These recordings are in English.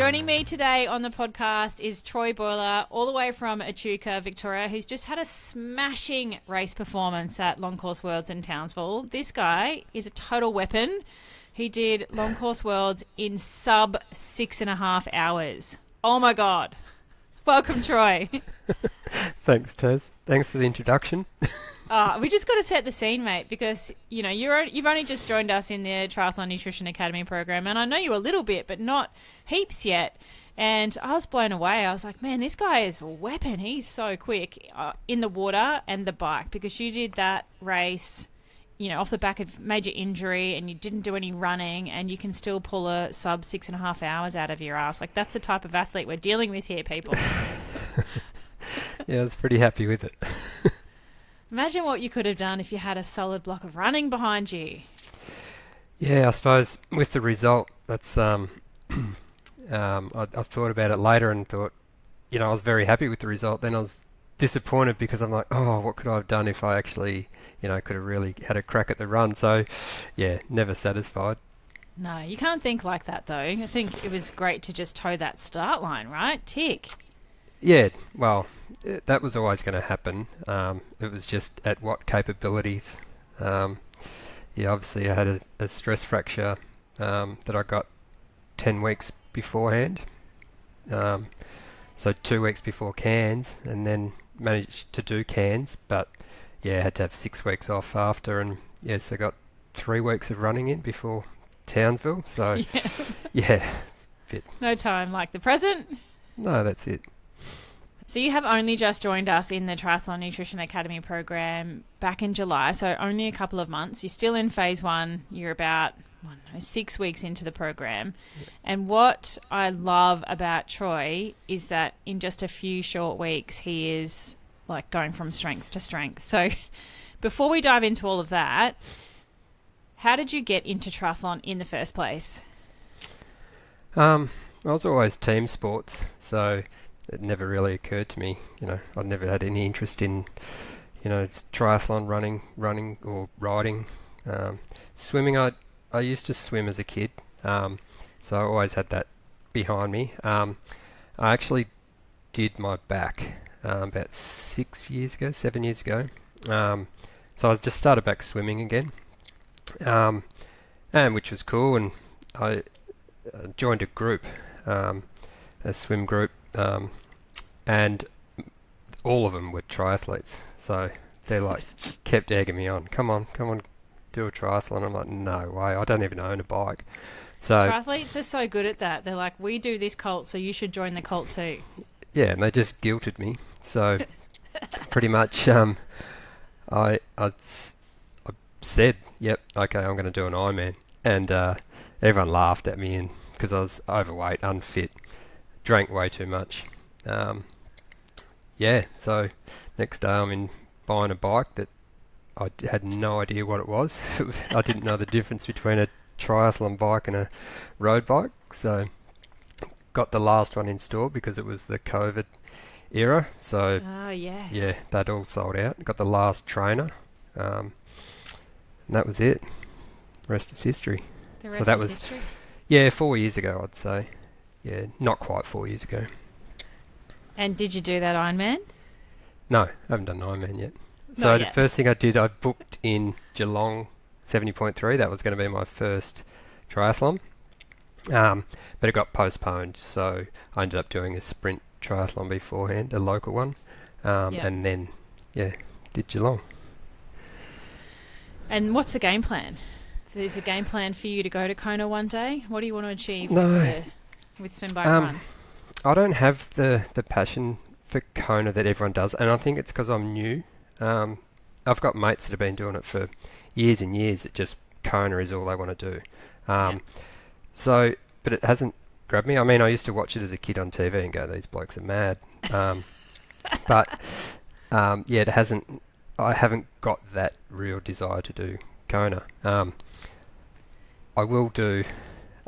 Joining me today on the podcast is Troy Bauerle, all the way from Echuca, Victoria, who's just had a smashing race performance at Long Course Worlds in Townsville. This guy is a total weapon. He did Long Course Worlds in sub 6.5 hours. Oh my God. Welcome, Troy. Thanks, Taz. Thanks for the introduction. We just got to set the scene, mate, because, you know, you've only just joined us in the Triathlon Nutrition Academy program, and I know you a little bit, but not heaps yet. And I was blown away. I was like, man, this guy is a weapon. He's so quick in the water and the bike, because you did that race, you know, off the back of major injury, and you didn't do any running, and you can still pull a sub 6.5 hours out of your ass. Like, that's the type of athlete we're dealing with here, people. Yeah, I was pretty happy with it. Imagine what you could have done if you had a solid block of running behind you. Yeah, I suppose with the result, that's I thought about it later and thought, you know, I was very happy with the result. Then I was disappointed because I'm like, oh, what could I have done if I actually, you know, could have really had a crack at the run. So, yeah, never satisfied. No, you can't think like that, though. I think it was great to just toe that start line, right? Tick. Yeah, well, that was always going to happen. It was just at what capabilities. Yeah, obviously I had a stress fracture that I got 10 weeks beforehand. So 2 weeks before Cairns, and then managed to do Cairns, but yeah, had to have 6 weeks off after, and yeah, so got 3 weeks of running in before Townsville. So yeah, bit. No time like the present. No, that's it. So you have only just joined us in the Triathlon Nutrition Academy program back in July, so only a couple of months. You're still in phase one. You're about 6 weeks into the program. Yeah. And what I love about Troy is that in just a few short weeks, he is like going from strength to strength. So before we dive into all of that, how did you get into triathlon in the first place? I was always team sports, so it never really occurred to me, you know, I'd never had any interest in, you know, triathlon, running or riding. Swimming, I used to swim as a kid, so I always had that behind me. I actually did my back about 7 years ago. So I just started back swimming again, and which was cool, and I joined a group, a swim group, and all of them were triathletes, so they like kept egging me on. Come on, do a triathlon. I'm like, no way, I don't even own a bike. So triathletes are so good at that. They're like, we do this cult, so you should join the cult too. Yeah, and they just guilted me. So pretty much, I said, yep, okay, I'm going to do an Ironman, and everyone laughed at me, and because I was overweight, unfit, drank way too much. So next day I'm in buying a bike that I had no idea what it was. I didn't know the difference between a triathlon bike and a road bike. So got the last one installed because it was the COVID era. So yes. Yeah, that all sold out. Got the last trainer. And that was it. Rest is history. The rest is history? Yeah, 4 years ago, I'd say. Yeah, not quite 4 years ago. And did you do that Ironman? No, I haven't done an Ironman yet. So the first thing I did, I booked in Geelong 70.3. That was going to be my first triathlon. But it got postponed, so I ended up doing a sprint triathlon beforehand, a local one. And then, did Geelong. And what's the game plan? There's a game plan for you to go to Kona one day? What do you want to achieve with swim, bike, run? I don't have the passion for Kona that everyone does, and I think it's because I'm new. I've got mates that have been doing it for years and years. It just Kona is all they want to do. So, but it hasn't grabbed me. I mean, I used to watch it as a kid on TV and go, "These blokes are mad." But it hasn't. I haven't got that real desire to do Kona. I will do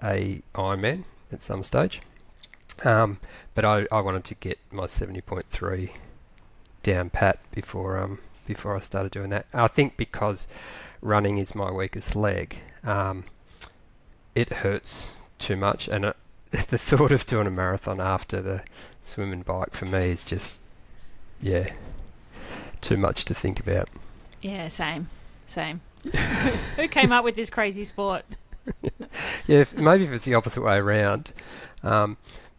a Ironman at some stage. But I wanted to get my 70.3 down pat before I started doing that. I think because running is my weakest leg, it hurts too much, and the thought of doing a marathon after the swim and bike for me is just, yeah, too much to think about. Yeah, same. Who came up with this crazy sport? Yeah, maybe if it's the opposite way around,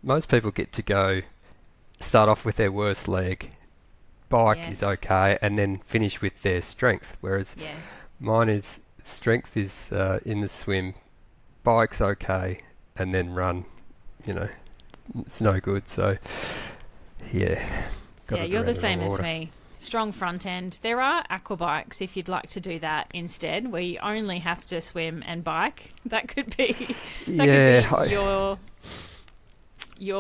most people get to start off with their worst leg, bike is okay, and then finish with their strength, whereas mine is strength is in the swim, bike's okay, and then run, it's no good. So yeah, you're the same as me. Strong front end. There are aqua bikes if you'd like to do that instead, where you only have to swim and bike. That could be your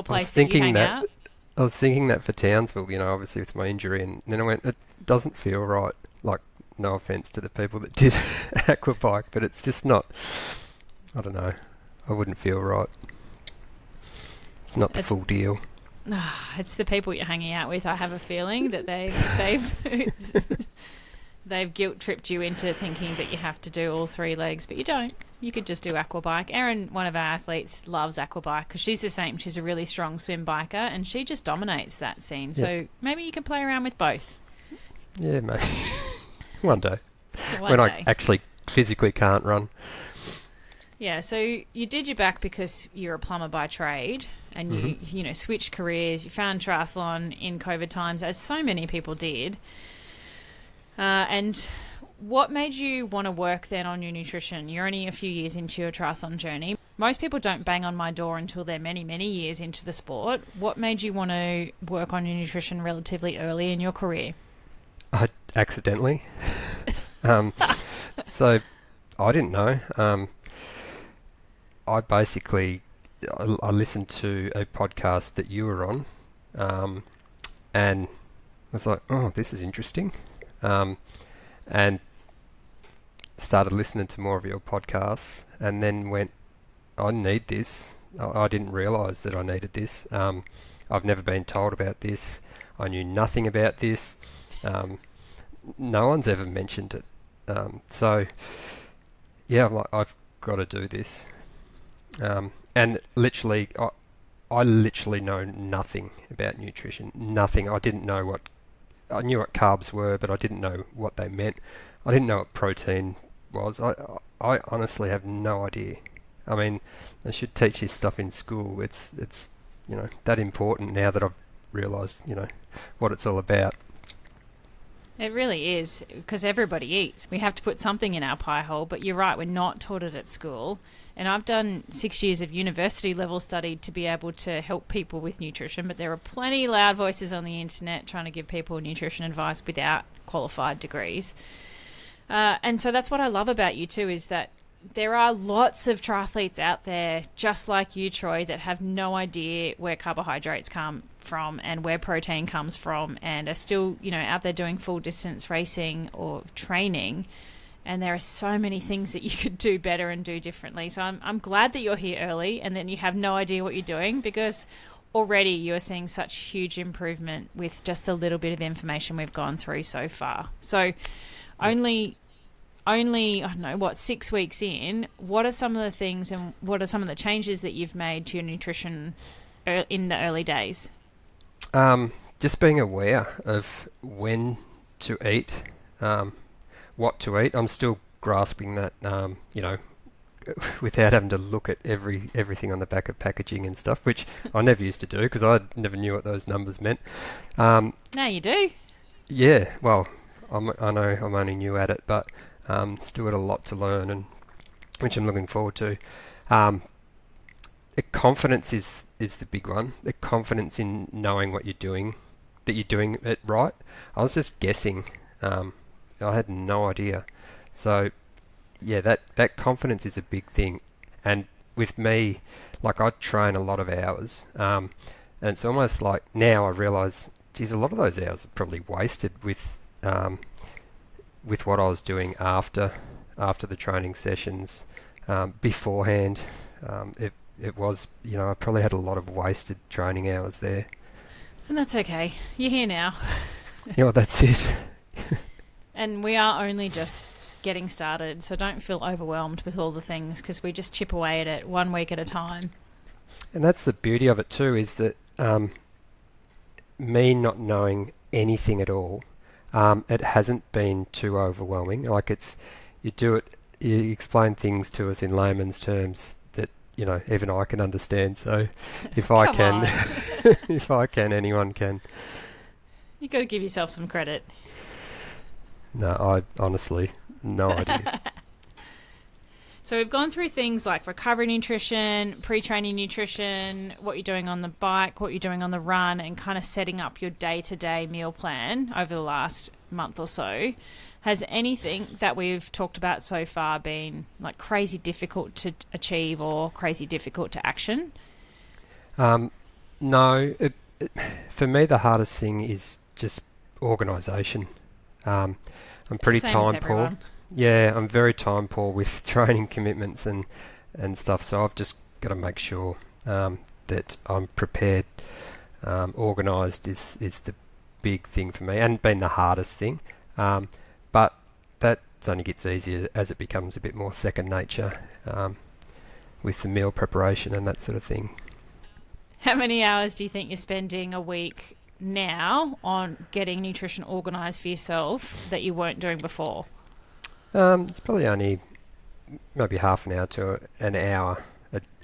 place that you hang out. I was thinking that for Townsville, obviously with my injury, and then I went, it doesn't feel right. Like, no offence to the people that did aqua bike, but it's just not, I don't know, I wouldn't feel right. It's not the full deal. It's the people you're hanging out with. I have a feeling that they've guilt tripped you into thinking that you have to do all 3 legs, but you don't. You could just do aqua bike. Erin, one of our athletes, loves aqua bike because she's the same. She's a really strong swim biker, and she just dominates that scene. So maybe you can play around with both. Yeah, maybe one day when I actually physically can't run. Yeah, so you did your back because you're a plumber by trade, and you switched careers. You found triathlon in COVID times, as so many people did. And what made you want to work then on your nutrition? You're only a few years into your triathlon journey. Most people don't bang on my door until they're many, many years into the sport. What made you want to work on your nutrition relatively early in your career? Accidentally. So I didn't know. I basically I listened to a podcast that you were on, and I was like, oh, this is interesting, and started listening to more of your podcasts, and then went, I need this. I didn't realise that I needed this. I've never been told about this. I knew nothing about this. No one's ever mentioned it. So yeah, I'm like, I've got to do this. And literally, I literally know nothing about nutrition. Nothing. I knew what carbs were, but I didn't know what they meant. I didn't know what protein was. I honestly have no idea. I mean, they should teach this stuff in school. It's that important now that I've realised, what it's all about. It really is, because everybody eats. We have to put something in our pie hole, but you're right, we're not taught it at school. And I've done 6 years of university level study to be able to help people with nutrition, but there are plenty of loud voices on the internet trying to give people nutrition advice without qualified degrees. And so that's what I love about you too, is that there are lots of triathletes out there, just like you, Troy, that have no idea where carbohydrates come from and where protein comes from, and are still, out there doing full distance racing or training. And there are so many things that you could do better and do differently. So I'm glad that you're here early and then you have no idea what you're doing, because already you're seeing such huge improvement with just a little bit of information we've gone through so far. So only I don't know, 6 weeks in, what are some of the things and what are some of the changes that you've made to your nutrition in the early days? Just being aware of when to eat, what to eat. I'm still grasping that, without having to look at everything on the back of packaging and stuff, which I never used to do because I never knew what those numbers meant. Now you do. Yeah, well, I know I'm only new at it, but still got a lot to learn, and which I'm looking forward to. The confidence is the big one. The confidence in knowing what you're doing, that you're doing it right. I was just guessing. I had no idea. So, yeah, that confidence is a big thing. And with me, like, I train a lot of hours, and it's almost like now I realise, geez, a lot of those hours are probably wasted with what I was doing after the training sessions. Beforehand, it was, I probably had a lot of wasted training hours there. And that's okay. You're here now. Yeah, well, that's it. And we are only just getting started, so don't feel overwhelmed with all the things, because we just chip away at it 1 week at a time. And that's the beauty of it too, is that me not knowing anything at all, it hasn't been too overwhelming. Like you do it, you explain things to us in layman's terms that, even I can understand. So if I can, if I can, anyone can. You got to give yourself some credit. No, I honestly, no idea. So we've gone through things like recovery nutrition, pre-training nutrition, what you're doing on the bike, what you're doing on the run, and kind of setting up your day-to-day meal plan over the last month or so. Has anything that we've talked about so far been like crazy difficult to achieve or crazy difficult to action? No. For me, the hardest thing is just organisation. I'm pretty time poor. Yeah, I'm very time poor with training commitments and stuff. So I've just got to make sure that I'm prepared. Organised is the big thing for me, and been the hardest thing. But that only gets easier as it becomes a bit more second nature with the meal preparation and that sort of thing. How many hours do you think you're spending a week now on getting nutrition organised for yourself that you weren't doing before? It's probably only maybe half an hour to an hour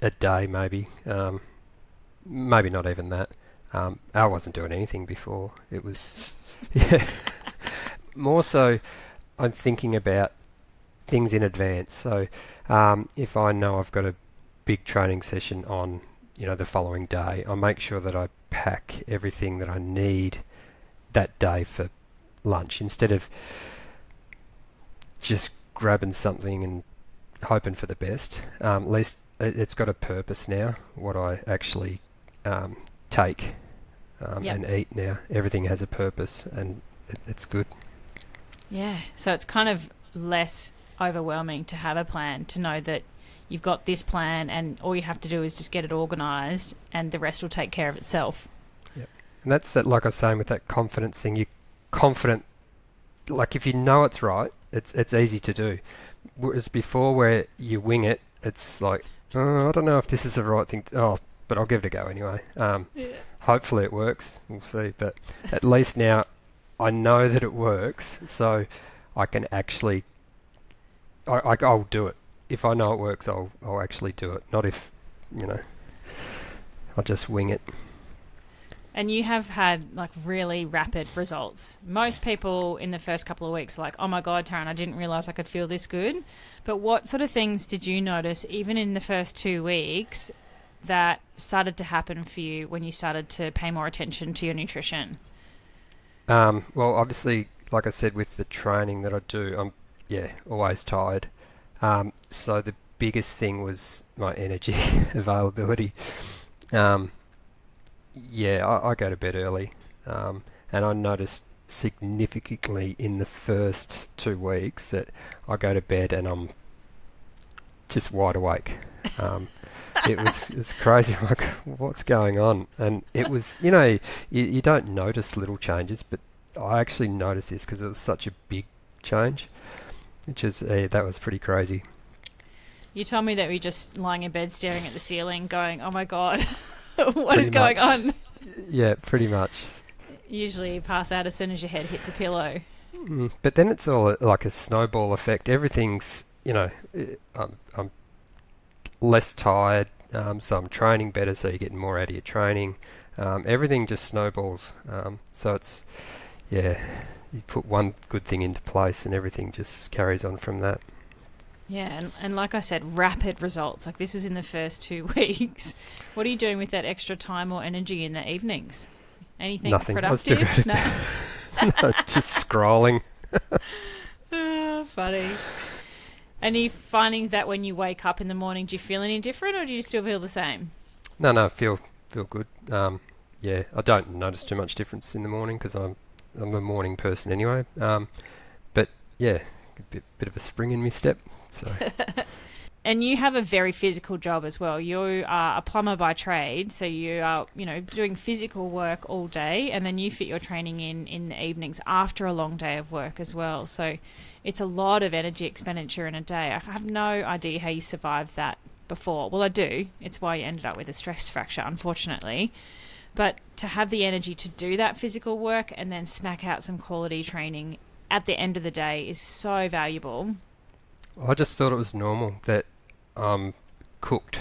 a day, maybe. Maybe not even that. I wasn't doing anything before. It was more so I'm thinking about things in advance. So if I know I've got a big training session on, the following day, I make sure that I pack everything that I need that day for lunch, instead of just grabbing something and hoping for the best. At least it's got a purpose now, what I actually take and eat now. Everything has a purpose, and it's good. Yeah, so it's kind of less overwhelming to have a plan, to know that you've got this plan and all you have to do is just get it organised and the rest will take care of itself. Yep. And that's that, like I was saying, with that confidence thing, you're confident, like if you know it's right, it's easy to do. Whereas before, where you wing it, it's like, I don't know if this is the right thing. But I'll give it a go anyway. Hopefully it works. We'll see. But at least now I know that it works, so I can actually, I'll do it. If I know it works, I'll actually do it. Not if, I'll just wing it. And you have had like really rapid results. Most people in the first couple of weeks are like, oh my God, Taryn, I didn't realise I could feel this good. But what sort of things did you notice, even in the first 2 weeks, that started to happen for you when you started to pay more attention to your nutrition? Well, obviously, like I said, with the training that I do, I'm always tired. So the biggest thing was my energy availability. I go to bed early, and I noticed significantly in the first 2 weeks that I go to bed and I'm just wide awake. It's crazy. I'm like, what's going on? And it was, you don't notice little changes, but I actually noticed this because it was such a big change, which is that was pretty crazy. You told me that we were just lying in bed staring at the ceiling going, oh my God, what is going on? Yeah, pretty much. Usually you pass out as soon as your head hits a pillow. But then it's all like a snowball effect. Everything's, I'm less tired, so I'm training better, so you're getting more out of your training. Everything just snowballs. So it's, you put one good thing into place and everything just carries on from that. Yeah, and like I said, rapid results. Like this was in the first 2 weeks. What are you doing with that extra time or energy in the evenings? Anything Nothing. productive? No, just scrolling. Funny. And are you finding that when you wake up in the morning, do you feel any different or do you still feel the same? No, feel good. I don't notice too much difference in the morning because I'm a morning person anyway. But a bit of a spring in my step. So. And you have a very physical job as well. You are a plumber by trade, so you are, doing physical work all day, and then you fit your training in the evenings after a long day of work as well. So it's a lot of energy expenditure in a day. I have no idea how you survive that before. Well, I do. It's why you ended up with a stress fracture, unfortunately. But to have the energy to do that physical work and then smack out some quality training at the end of the day is so valuable. I just thought it was normal that I'm cooked,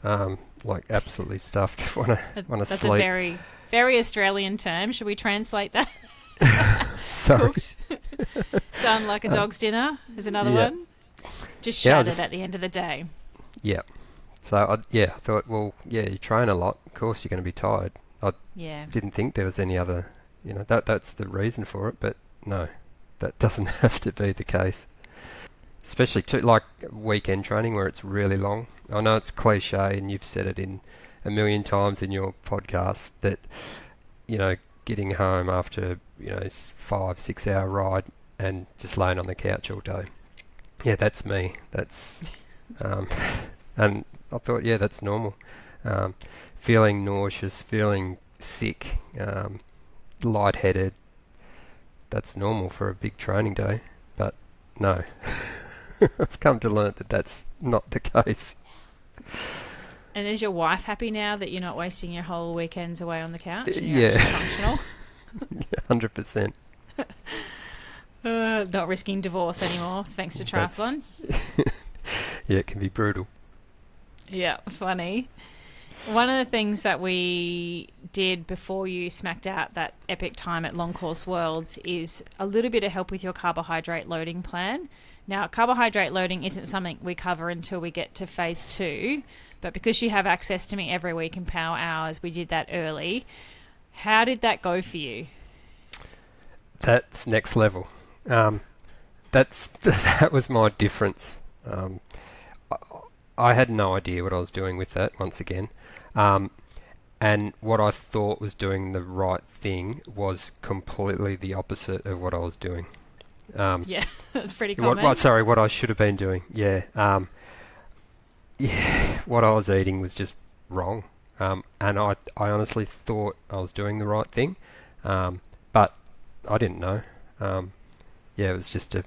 like absolutely stuffed when I That's sleep. a very, very Australian term. Should we translate that? Sorry. Cooked. Done like a dog's dinner is another yeah. one. Just shattered at the end of the day. Yeah. So I thought, well, yeah, you train a lot. Of course, you're going to be tired. I didn't think there was any other, that's the reason for it. But no, that doesn't have to be the case. Especially like weekend training where it's really long. I know it's cliche, and you've said it in a million times in your podcast that getting home after 5-6 hour ride and just laying on the couch all day. Yeah, that's me. That's and I thought, yeah, that's normal. Feeling nauseous, feeling sick, lightheaded. That's normal for a big training day. But no, I've come to learn that that's not the case. And is your wife happy now that you're not wasting your whole weekends away on the couch? And Yeah. you're functional? 100%. Not risking divorce anymore, thanks to triathlon. Yeah, it can be brutal. Yeah, funny. One of the things that we did before you smacked out that epic time at Long Course Worlds is a little bit of help with your carbohydrate loading plan. Now, carbohydrate loading isn't something we cover until we get to phase 2, but because you have access to me every week in Power Hours, we did that early. How did that go for you? That's next level. That was my difference. I had no idea what I was doing with that once again. And what I thought was doing the right thing was completely the opposite of what I was doing. Yeah, that's pretty common. What I should have been doing. Yeah. What I was eating was just wrong. And I honestly thought I was doing the right thing. But I didn't know. It was just a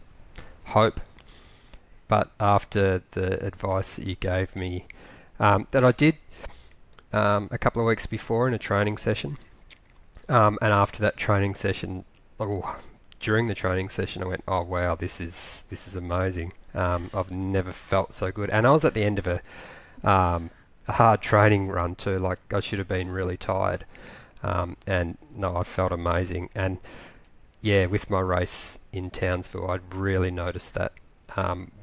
hope. But after the advice that you gave me, that I did a couple of weeks before in a training session, and after that training session, during the training session, I went, oh wow, this is amazing. I've never felt so good, and I was at the end of a hard training run too. Like I should have been really tired, and no, I felt amazing. And yeah, with my race in Townsville, I'd really noticed that.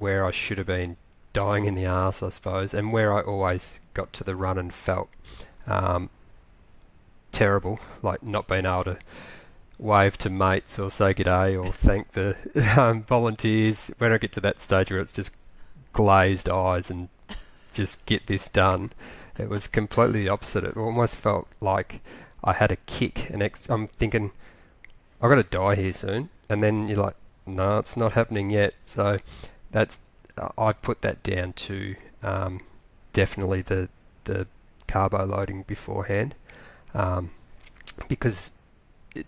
Where I should have been dying in the arse, I suppose, and where I always got to the run and felt terrible, like not being able to wave to mates or say g'day or thank the volunteers. When I get to that stage where it's just glazed eyes and just get this done, it was completely the opposite. It almost felt like I had a kick, and I'm thinking, I've got to die here soon, and then you're like, no, it's not happening yet. So I put that down to definitely the carbo loading beforehand, because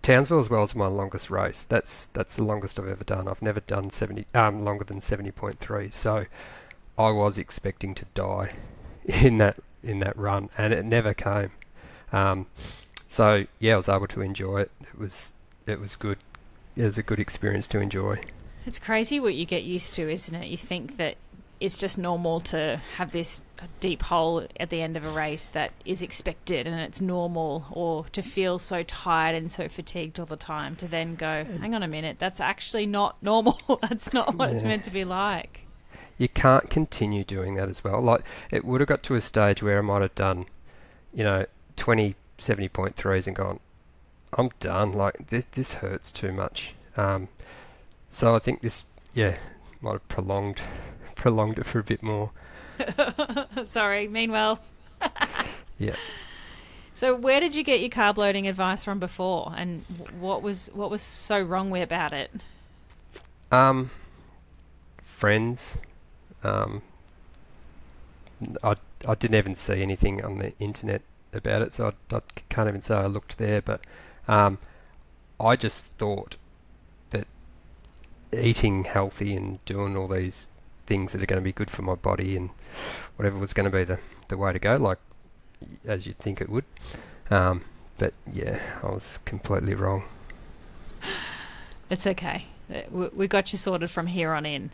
Townsville as well is my longest race. That's the longest I've ever done. I've never done longer than 70.3. So I was expecting to die in that run, and it never came. So yeah, I was able to enjoy it. It was good. It was a good experience to enjoy. It's crazy what you get used to, isn't it? You think that it's just normal to have this deep hole at the end of a race that is expected and it's normal, or to feel so tired and so fatigued all the time, to then go, hang on a minute, that's actually not normal. That's not what it's meant to be like. You can't continue doing that as well. Like, it would have got to a stage where I might have done, 20 70.3s and gone, I'm done. Like, this hurts too much. So I think this, might have prolonged it for a bit more. Sorry, mean well. Yeah. So where did you get your carb loading advice from before, and what was so wrong about it? Friends. I didn't even see anything on the internet about it, so I can't even say I looked there, but I just thought that eating healthy and doing all these things that are going to be good for my body and whatever was going to be the way to go, like as you'd think it would. But yeah, I was completely wrong. It's okay. We got you sorted from here on in.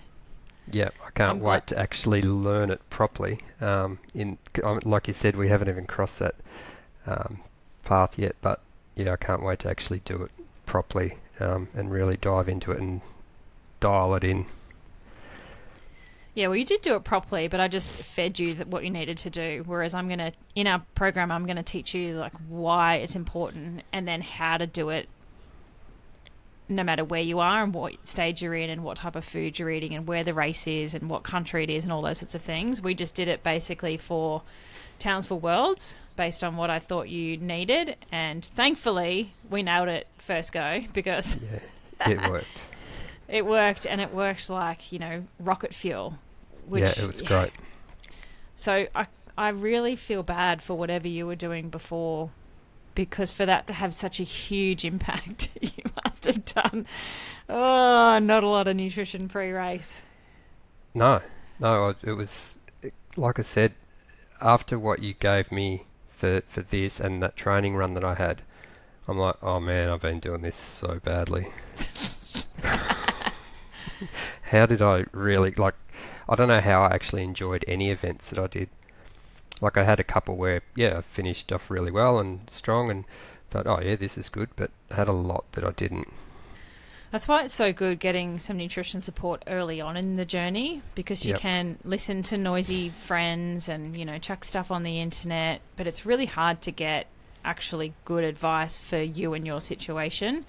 Yeah, I can't wait to actually learn it properly. Like you said, we haven't even crossed that path yet, but yeah, I can't wait to actually do it properly and really dive into it and dial it in. Yeah, well, you did do it properly, but I just fed you what you needed to do. Whereas in our program, I'm going to teach you like why it's important and then how to do it no matter where you are and what stage you're in and what type of food you're eating and where the race is and what country it is and all those sorts of things. We just did it basically for Townsville Worlds based on what I thought you needed. And thankfully, we nailed it first go because... Yeah, it worked. It worked, and it worked like, rocket fuel. It was great. So I really feel bad for whatever you were doing before, because for that to have such a huge impact, you must have done, not a lot of nutrition pre-race. No, it was, like I said, after what you gave me for this and that training run that I had, I'm like, oh man, I've been doing this so badly. How did I really, I don't know how I actually enjoyed any events that I did. Like I had a couple where, I finished off really well and strong and thought, oh yeah, this is good, but I had a lot that I didn't. That's why it's so good getting some nutrition support early on in the journey, because you can listen to noisy friends and, chuck stuff on the internet, but it's really hard to get actually good advice for you and your situation.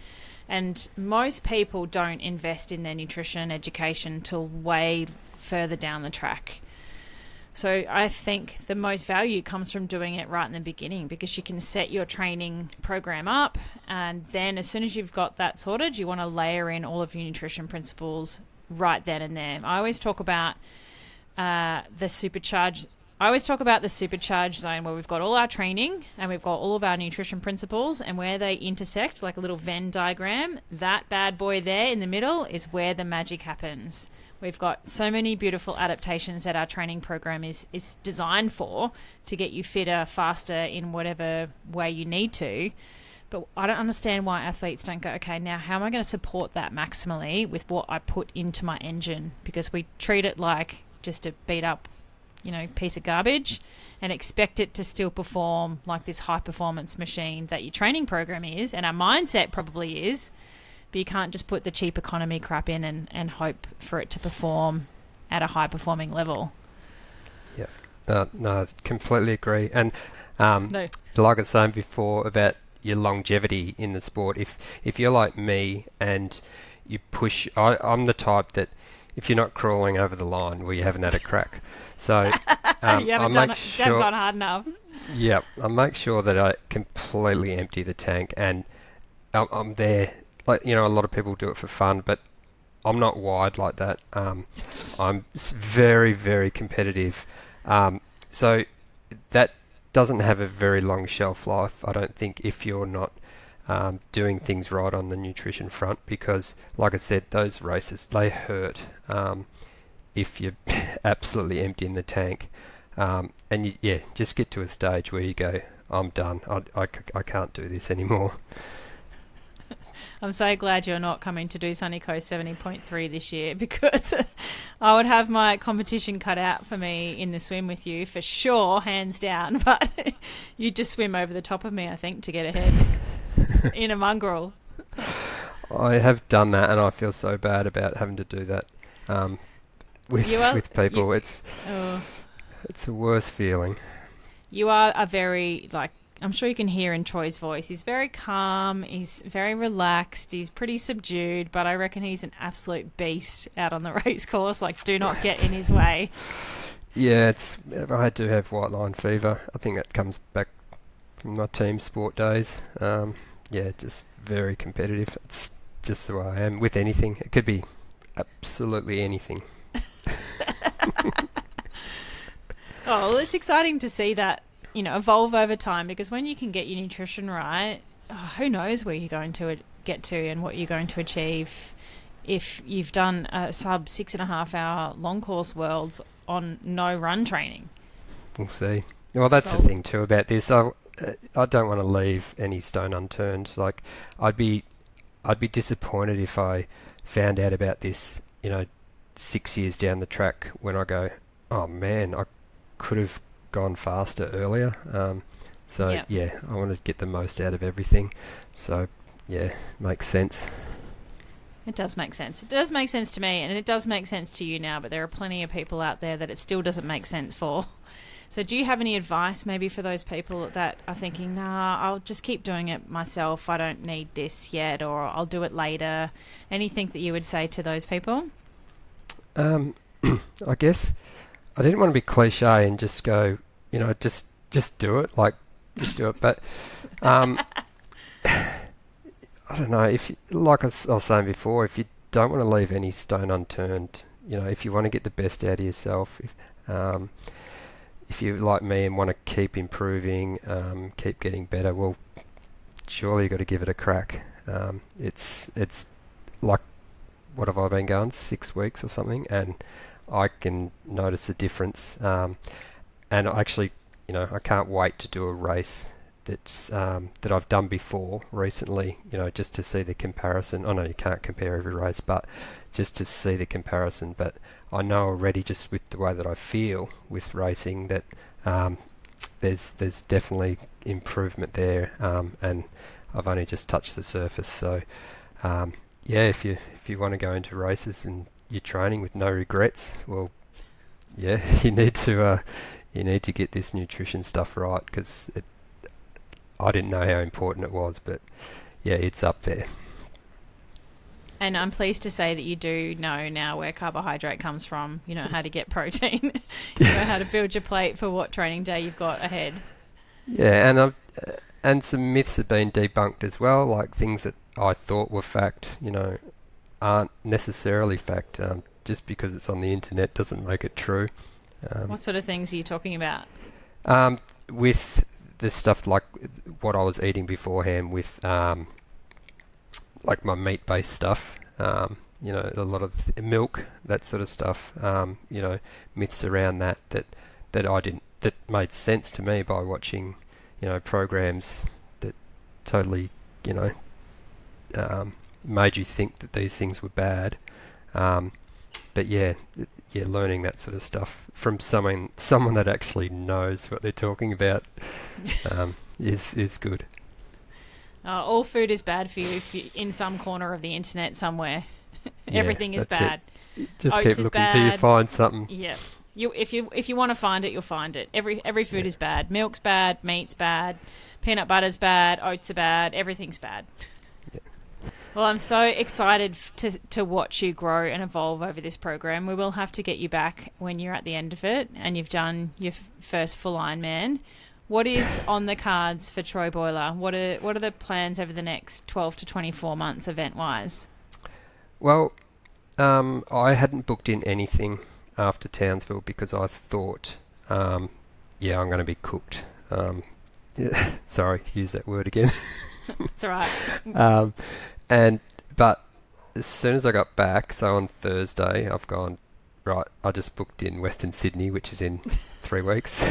And most people don't invest in their nutrition education till way further down the track. So I think the most value comes from doing it right in the beginning, because you can set your training program up, and then as soon as you've got that sorted, you want to layer in all of your nutrition principles right then and there. I always talk about the supercharged zone, where we've got all our training and we've got all of our nutrition principles, and where they intersect like a little Venn diagram, that bad boy there in the middle is where the magic happens. We've got so many beautiful adaptations that our training program is designed for, to get you fitter, faster in whatever way you need to. But I don't understand why athletes don't go, okay, now how am I going to support that maximally with what I put into my engine? Because we treat it like just a beat up piece of garbage and expect it to still perform like this high performance machine that your training program is, and our mindset probably is, but you can't just put the cheap economy crap in and hope for it to perform at a high performing level. Yeah, no, completely agree. And like I was saying before about your longevity in the sport, if you're like me and you push, I'm the type that if you're not crawling over the line, well, you haven't had a crack. So you haven't gone hard enough. Yeah, I make sure that I completely empty the tank, and I'm there. Like, a lot of people do it for fun, but I'm not wired like that. I'm very, very competitive. So that doesn't have a very long shelf life, I don't think, if you're not doing things right on the nutrition front, because, like I said, those races, they hurt if you're absolutely emptying the tank. And you just get to a stage where you go, I'm done. I can't do this anymore. I'm so glad you're not coming to do Sunny Coast 70.3 this year, because I would have my competition cut out for me in the swim with you for sure, hands down. But you just swim over the top of me, I think, to get ahead in a mongrel. I have done that, and I feel so bad about having to do that with people. It's a worse feeling. You are a very, I'm sure you can hear in Troy's voice, he's very calm, he's very relaxed, he's pretty subdued, but I reckon he's an absolute beast out on the race course. Do not get in his way. Yeah, I do have white line fever. I think that comes back from my team sport days. Just very competitive. It's just the way I am with anything. It could be absolutely anything. Oh, well, it's exciting to see that, evolve over time, because when you can get your nutrition right, who knows where you're going to get to and what you're going to achieve if you've done a sub 6.5 hour long course worlds on no run training. We'll see. Well, that's the thing too about this. I don't want to leave any stone unturned. Like, I'd be disappointed if I found out about this, 6 years down the track when I go, oh man, I could have gone faster earlier. Yeah, I want to get the most out of everything. So yeah, makes sense. It does make sense. It does make sense to me, and it does make sense to you now, but there are plenty of people out there that it still doesn't make sense for. So do you have any advice maybe for those people that are thinking, nah, I'll just keep doing it myself, I don't need this yet, or I'll do it later? Anything that you would say to those people? I guess I didn't want to be cliche and just go, just do it, just do it. But I don't know, like I was saying before, if you don't want to leave any stone unturned, if you want to get the best out of yourself, if you're like me and want to keep improving, keep getting better, well, surely you've got to give it a crack. It's like, what have I been going, 6 weeks or something, and I can notice a difference. And actually, I can't wait to do a race that I've done before recently, just to see the comparison. I know you can't compare every race, but just to see the comparison. But I know already, just with the way that I feel with racing, that there's definitely improvement there, and I've only just touched the surface. So if you want to go into races and you're training with no regrets, well, yeah, you need to get this nutrition stuff right, because I didn't know how important it was, but yeah, it's up there. And I'm pleased to say that you do know now where carbohydrate comes from. You know how to get protein. You know how to build your plate for what training day you've got ahead. Yeah, and some myths have been debunked as well, like things that I thought were fact, aren't necessarily fact. Just because it's on the internet doesn't make it true. What sort of things are you talking about? With this stuff, like what I was eating beforehand, with like my meat-based stuff, a lot of milk, that sort of stuff, myths around that made sense to me by watching, programs that totally, made you think that these things were bad. But yeah, learning that sort of stuff from someone that actually knows what they're talking about is good. All food is bad for you if you're in some corner of the internet somewhere. Everything is bad. Just Oats keep looking until you find something. Yeah. If you want to find it, you'll find it. Every food is bad. Milk's bad, meat's bad, peanut butter's bad, oats are bad, everything's bad. Yeah. Well, I'm so excited to watch you grow and evolve over this program. We will have to get you back when you're at the end of it and you've done your first full Ironman. What is on the cards for Troy Bauerle? What are the plans over the next 12 to 24 months event-wise? Well, I hadn't booked in anything after Townsville because I thought, I'm going to be cooked. Sorry, use that word again. It's all right. But as soon as I got back, so on Thursday, I've gone, right, I just booked in Western Sydney, which is in 3 weeks.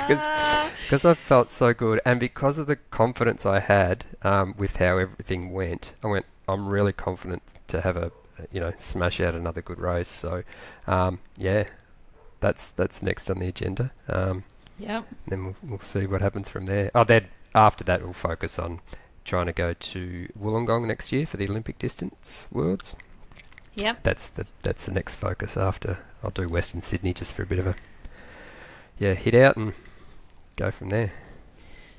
Because I felt so good, and because of the confidence I had with how everything went, I'm really confident to have smash out another good race. So, that's next on the agenda. Yep. Then we'll see what happens from there. Then after that, we'll focus on trying to go to Wollongong next year for the Olympic distance worlds. Yep. That's the next focus after. I'll do Western Sydney just for a bit of hit out and go from there.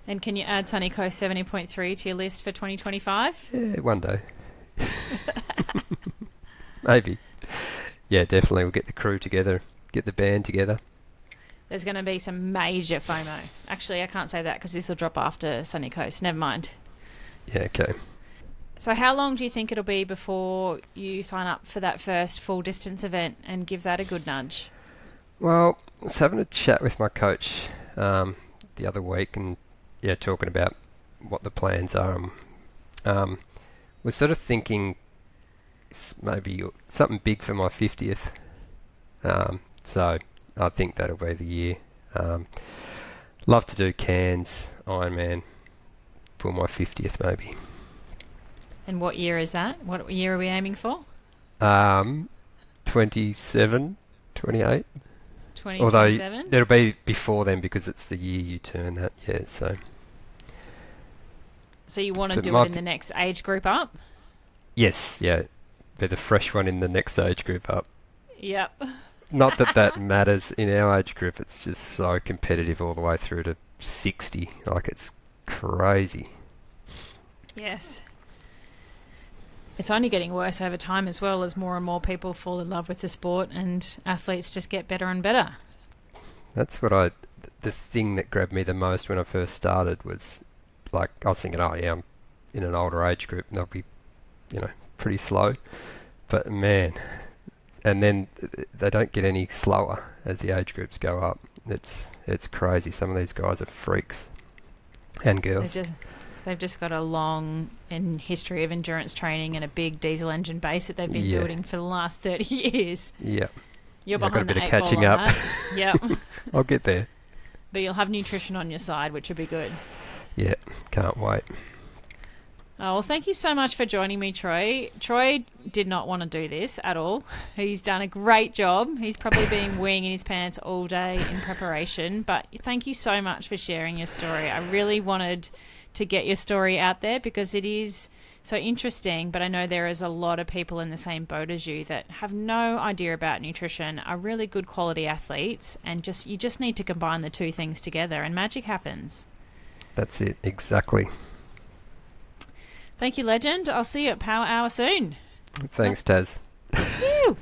And can you add Sunny Coast 70.3 to your list for 2025? Yeah, one day. Maybe. Yeah, definitely. We'll get the crew together, get the band together. There's going to be some major FOMO. Actually, I can't say that because this will drop after Sunny Coast. Never mind. Yeah, okay. So how long do you think it'll be before you sign up for that first full distance event and give that a good nudge? Well, I was having a chat with my coach the other week and talking about what the plans are. We're sort of thinking maybe something big for my 50th. So I think that'll be the year. Love to do Cairns Ironman for my 50th maybe. And what year is that? What year are we aiming for? 27, 28. 2027? Although it'll be before then because it's the year you turn that, yeah, so. So you want to do it in the next age group up? Yes, yeah. Be the fresh one in the next age group up. Yep. Not that matters in our age group. It's just so competitive all the way through to 60. Like, it's crazy. Yes. It's only getting worse over time as well as more and more people fall in love with the sport and athletes just get better and better. That's what the thing that grabbed me the most when I first started was, like, I was thinking, oh yeah, I'm in an older age group and they'll be, pretty slow. But man, and then they don't get any slower as the age groups go up. It's crazy. Some of these guys are freaks and girls. They've just got a long history of endurance training and a big diesel engine base that they've been building for the last 30 years. Yeah. You're I've got a behind the bit of eight catching ball on up. that. Yep. I'll get there. But you'll have nutrition on your side, which will be good. Yeah, can't wait. Oh, well, thank you so much for joining me, Troy. Troy did not want to do this at all. He's done a great job. He's probably been weeing in his pants all day in preparation. But thank you so much for sharing your story. I really wanted to get your story out there because it is so interesting, but I know there is a lot of people in the same boat as you that have no idea about nutrition, are really good quality athletes, and you just need to combine the two things together and magic happens. That's it, exactly. Thank you, legend. I'll see you at Power Hour soon. Thanks, Taz. Phew.